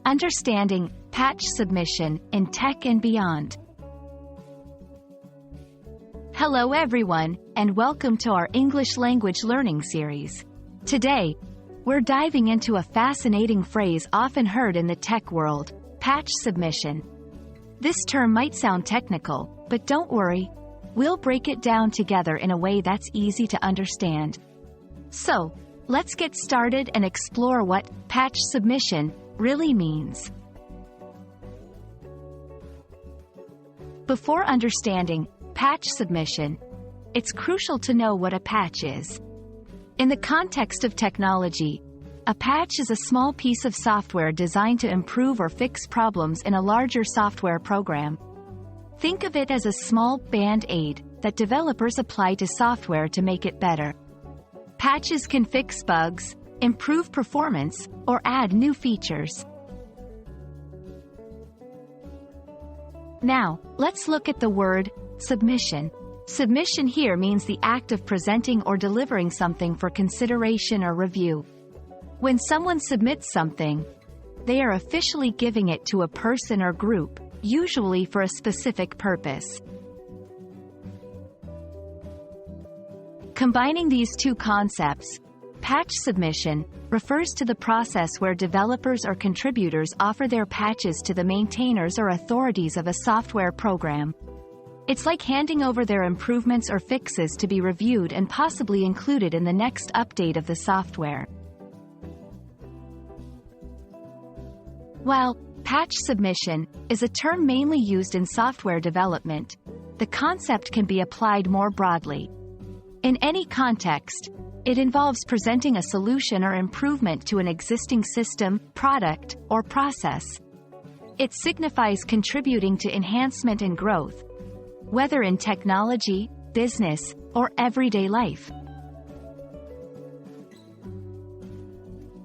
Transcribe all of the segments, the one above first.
Understanding Patch Submission in Tech and Beyond. Hello everyone, and welcome to our English language learning series. Today, we're diving into a fascinating phrase often heard in the tech world, patch submission. This term might sound technical, but don't worry, we'll break it down together in a way that's easy to understand. So, let's get started and explore what patch submission really means. Before understanding patch submission, it's crucial to know what a patch is. In the context of technology, a patch is a small piece of software designed to improve or fix problems in a larger software program. Think of it as a small band-aid that developers apply to software to make it better. Patches can fix bugs, improve performance, or add new features. Now, let's look at the word submission. Submission here means the act of presenting or delivering something for consideration or review. When someone submits something, they are officially giving it to a person or group, usually for a specific purpose. Combining these two concepts, patch submission refers to the process where developers or contributors offer their patches to the maintainers or authorities of a software program. It's like handing over their improvements or fixes to be reviewed and possibly included in the next update of the software. While patch submission is a term mainly used in software development, the concept can be applied more broadly. In any context, it involves presenting a solution or improvement to an existing system, product, or process. It signifies contributing to enhancement and growth, whether in technology, business, or everyday life.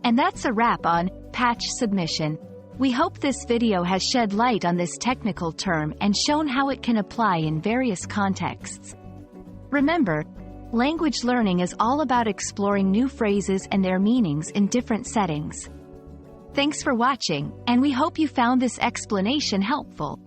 And that's a wrap on patch submission. We hope this video has shed light on this technical term and shown how it can apply in various contexts. Remember, language learning is all about exploring new phrases and their meanings in different settings. Thanks for watching, and we hope you found this explanation helpful.